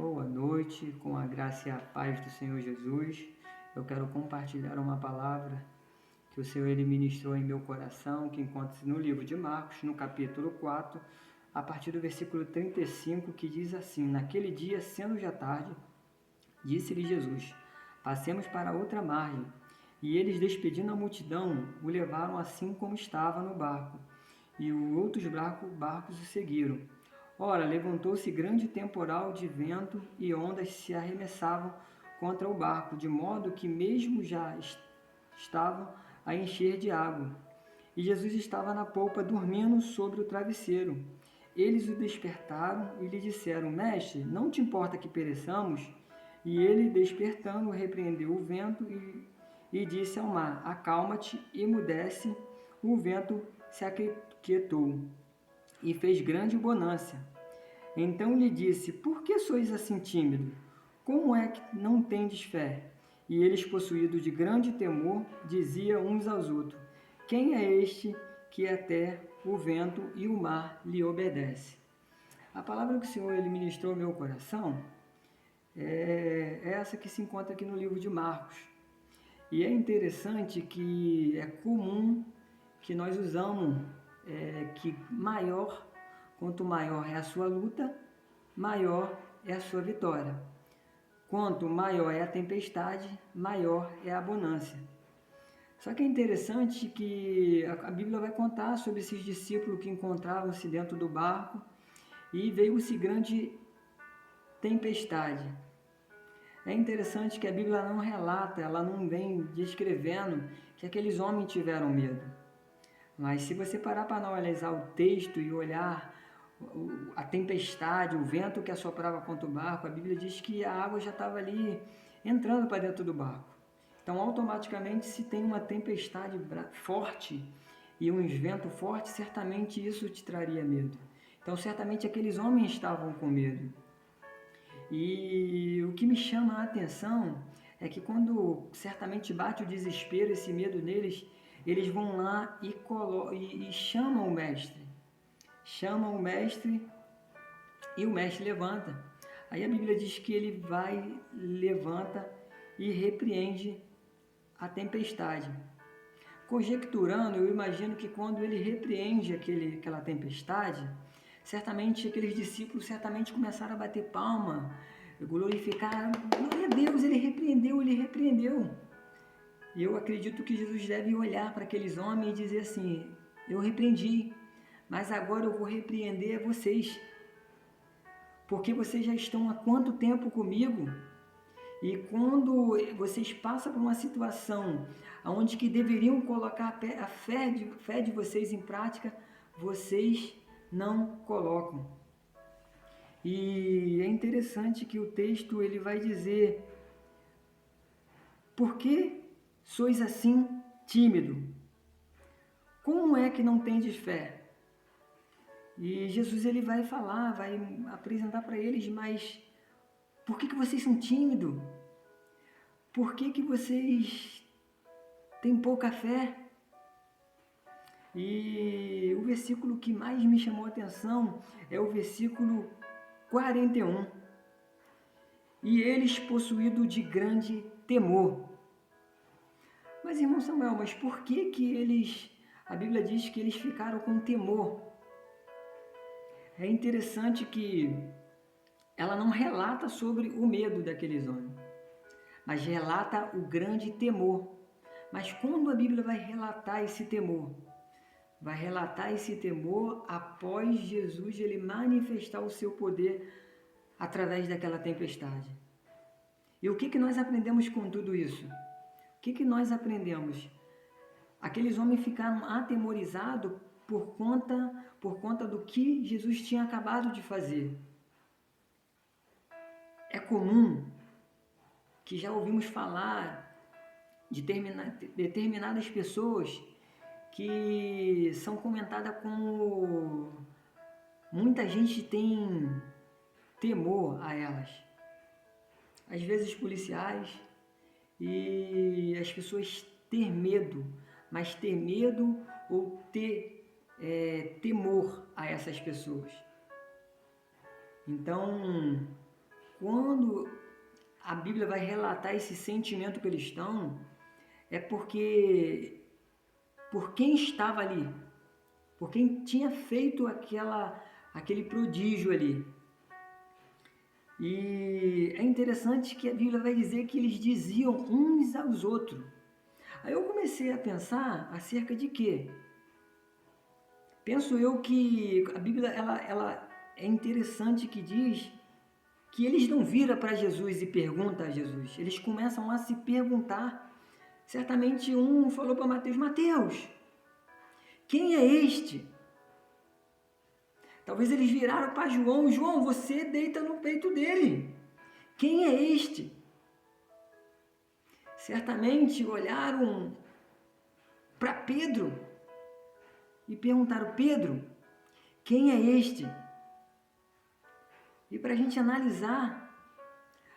Boa noite, com a graça e a paz do Senhor Jesus. Eu quero compartilhar uma palavra que o Senhor ele ministrou em meu coração, que encontra-se no livro de Marcos, no capítulo 4, a partir do versículo 35, que diz assim: Naquele dia, sendo já tarde, disse-lhe Jesus: Passemos para outra margem. E eles, despedindo a multidão, o levaram assim como estava no barco, e os outros barcos o seguiram. Ora, levantou-se grande temporal de vento e ondas se arremessavam contra o barco, de modo que mesmo já estavam a encher de água. E Jesus estava na polpa, dormindo sobre o travesseiro. Eles o despertaram e lhe disseram: Mestre, não te importa que pereçamos? E ele, despertando, repreendeu o vento e disse ao mar: Acalma-te, emudece. O vento se aquietou e fez grande bonança. Então lhe disse: Por que sois assim tímido? Como é que não tendes fé? E eles, possuídos de grande temor, diziam uns aos outros: Quem é este que até o vento e o mar lhe obedece? A palavra que o Senhor ele ministrou ao meu coração é essa que se encontra aqui no livro de Marcos. E é interessante que é comum que nós usamos que quanto maior é a sua luta, maior é a sua vitória. Quanto maior é a tempestade, maior é a bonança. Só que é interessante que a Bíblia vai contar sobre esses discípulos que encontravam-se dentro do barco e veio-se grande tempestade. É interessante que a Bíblia não relata, ela não vem descrevendo que aqueles homens tiveram medo. Mas se você parar para analisar o texto e olhar a tempestade, o vento que assoprava contra o barco, a Bíblia diz que a água já estava ali entrando para dentro do barco. Então, automaticamente, se tem uma tempestade forte e uns ventos fortes, certamente isso te traria medo. Então, certamente aqueles homens estavam com medo. E o que me chama a atenção é que quando certamente bate o desespero, esse medo neles, eles vão lá e chamam o mestre. Chamam o mestre e o mestre levanta. Aí a Bíblia diz que ele vai, levanta e repreende a tempestade. Conjecturando, eu imagino que quando ele repreende aquela tempestade, certamente aqueles discípulos começaram a bater palma, glorificar, glória a Deus, ele repreendeu. E eu acredito que Jesus deve olhar para aqueles homens e dizer assim: eu repreendi, mas agora eu vou repreender a vocês, porque vocês já estão há quanto tempo comigo? E quando vocês passam por uma situação onde que deveriam colocar a fé de vocês em prática, vocês não colocam. E é interessante que o texto ele vai dizer: por que sois assim tímido? Como é que não tendes fé? E Jesus ele vai falar, vai apresentar para eles, mas por que vocês são tímidos? Por que vocês têm pouca fé? E o versículo que mais me chamou a atenção é o versículo 41. E eles possuídos de grande temor. Mas, irmão Samuel, mas por que eles, a Bíblia diz que eles ficaram com temor? É interessante que ela não relata sobre o medo daqueles homens, mas relata o grande temor. Mas quando a Bíblia vai relatar esse temor? Vai relatar esse temor após Jesus ele manifestar o seu poder através daquela tempestade. E o que nós aprendemos com tudo isso? O que nós aprendemos? Aqueles homens ficaram atemorizados por conta do que Jesus tinha acabado de fazer. É comum que já ouvimos falar de determinadas pessoas que são comentadas como muita gente tem temor a elas. Às vezes policiais e as pessoas ter medo, mas ter medo ou ter temor a essas pessoas. Então, quando a Bíblia vai relatar esse sentimento cristão, é porque por quem estava ali, por quem tinha feito aquele prodígio ali. E é interessante que a Bíblia vai dizer que eles diziam uns aos outros. Aí eu comecei a pensar acerca de quê? Penso eu que a Bíblia ela é interessante que diz que eles não viram para Jesus e perguntam a Jesus. Eles começam a se perguntar. Certamente um falou para Mateus: Mateus, quem é este? Talvez eles viraram para João: João, você deita no peito dele. Quem é este? Certamente olharam para Pedro e perguntaram: Pedro, quem é este? E para a gente analisar,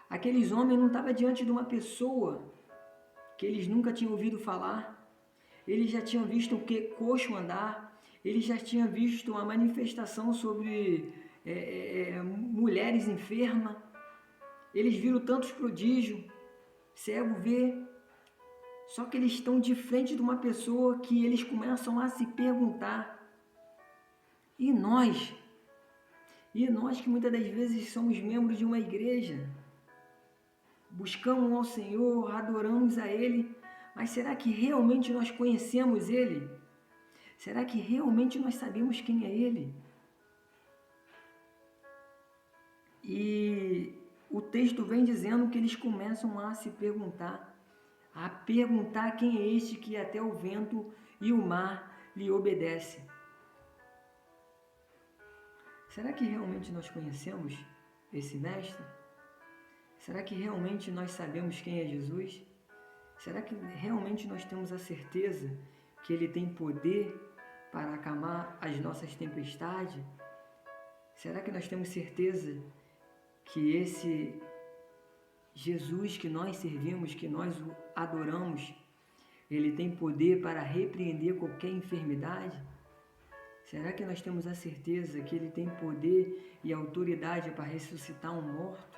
aqueles homens não estavam diante de uma pessoa que eles nunca tinham ouvido falar. Eles já tinham visto o que coxo andar, eles já tinham visto uma manifestação sobre mulheres enfermas, eles viram tantos prodígios, cego vê, só que eles estão de frente de uma pessoa que eles começam a se perguntar, e nós? E nós que muitas das vezes somos membros de uma igreja, buscamos ao Senhor, adoramos a Ele, mas será que realmente nós conhecemos Ele? Será que realmente nós sabemos quem é Ele? E o texto vem dizendo que eles começam a se perguntar, quem é este que até o vento e o mar lhe obedecem. Será que realmente nós conhecemos esse mestre? Será que realmente nós sabemos quem é Jesus? Será que realmente nós temos a certeza que Ele tem poder para acalmar as nossas tempestades? Será que nós temos certeza que esse Jesus que nós servimos, que nós adoramos, Ele tem poder para repreender qualquer enfermidade? Será que nós temos a certeza que Ele tem poder e autoridade para ressuscitar um morto?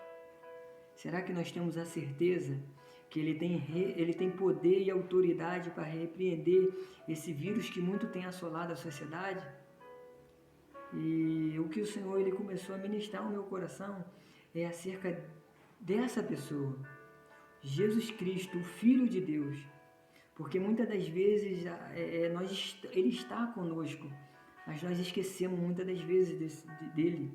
Será que nós temos a certeza que Ele tem poder e autoridade para repreender esse vírus que muito tem assolado a sociedade? E o que o Senhor ele começou a ministrar no meu coração é acerca dessa pessoa, Jesus Cristo, o Filho de Deus. Porque muitas das vezes Ele está conosco, mas nós esquecemos muitas das vezes dele.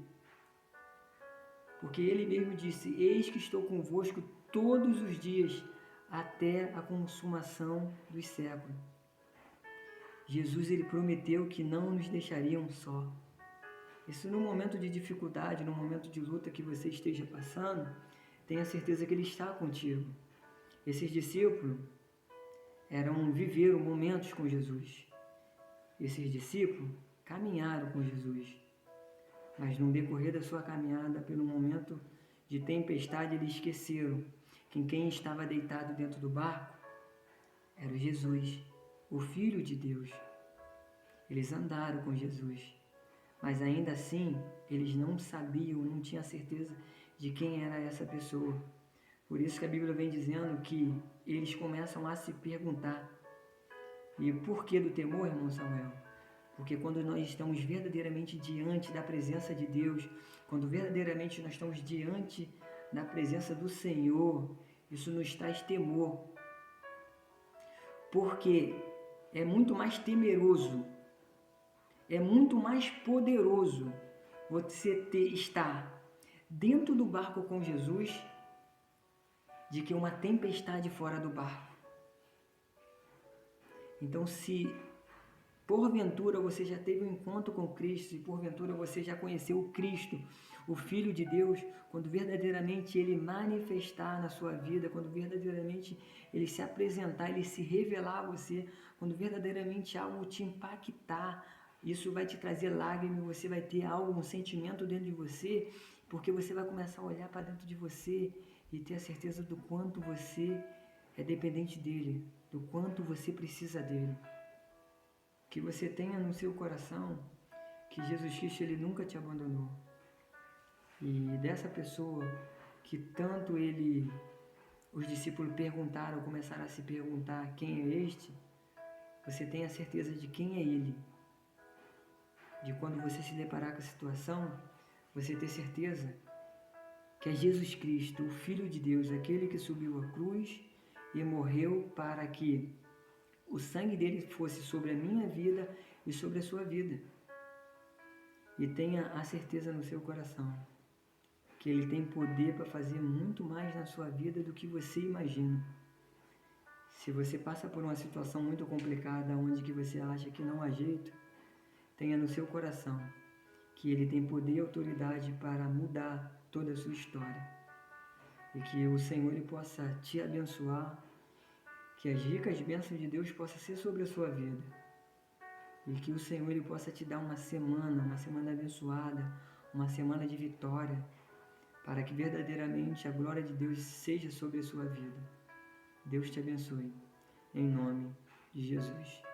Porque Ele mesmo disse: eis que estou convosco todos os dias, até a consumação dos séculos. Jesus ele prometeu que não nos deixariam só. Isso no momento de dificuldade, no momento de luta que você esteja passando, tenha certeza que Ele está contigo. Esses discípulos viveram momentos com Jesus. Esses discípulos caminharam com Jesus. Mas no decorrer da sua caminhada, pelo momento de tempestade, eles esqueceram que quem estava deitado dentro do barco era Jesus, o Filho de Deus. Eles andaram com Jesus, mas ainda assim eles não sabiam, não tinham certeza de quem era essa pessoa. Por isso que a Bíblia vem dizendo que eles começam a se perguntar. E por que do temor, irmão Samuel? Porque quando nós estamos verdadeiramente diante da presença de Deus, quando verdadeiramente nós estamos diante da presença do Senhor, isso nos traz temor. Porque é muito mais temeroso, é muito mais poderoso você estar dentro do barco com Jesus de que uma tempestade fora do barco. Então, se porventura você já teve um encontro com Cristo, se porventura você já conheceu o Cristo, o Filho de Deus, quando verdadeiramente Ele manifestar na sua vida, quando verdadeiramente Ele se apresentar, Ele se revelar a você, quando verdadeiramente algo te impactar, isso vai te trazer lágrimas, você vai ter algo, um sentimento dentro de você, porque você vai começar a olhar para dentro de você e ter a certeza do quanto você é dependente dEle, do quanto você precisa dEle. Que você tenha no seu coração que Jesus Cristo ele nunca te abandonou. E dessa pessoa que tanto os discípulos começaram a se perguntar quem é este, você tenha certeza de quem é ele. De quando você se deparar com a situação, você ter certeza que é Jesus Cristo, o Filho de Deus, aquele que subiu à cruz e morreu para que o sangue dele fosse sobre a minha vida e sobre a sua vida. E tenha a certeza no seu coração que ele tem poder para fazer muito mais na sua vida do que você imagina. Se você passa por uma situação muito complicada, onde que você acha que não há jeito, tenha no seu coração que ele tem poder e autoridade para mudar toda a sua história. E que o Senhor ele possa te abençoar, que as ricas bênçãos de Deus possam ser sobre a sua vida. E que o Senhor ele possa te dar uma semana abençoada, uma semana de vitória, para que verdadeiramente a glória de Deus seja sobre a sua vida. Deus te abençoe, em nome de Jesus.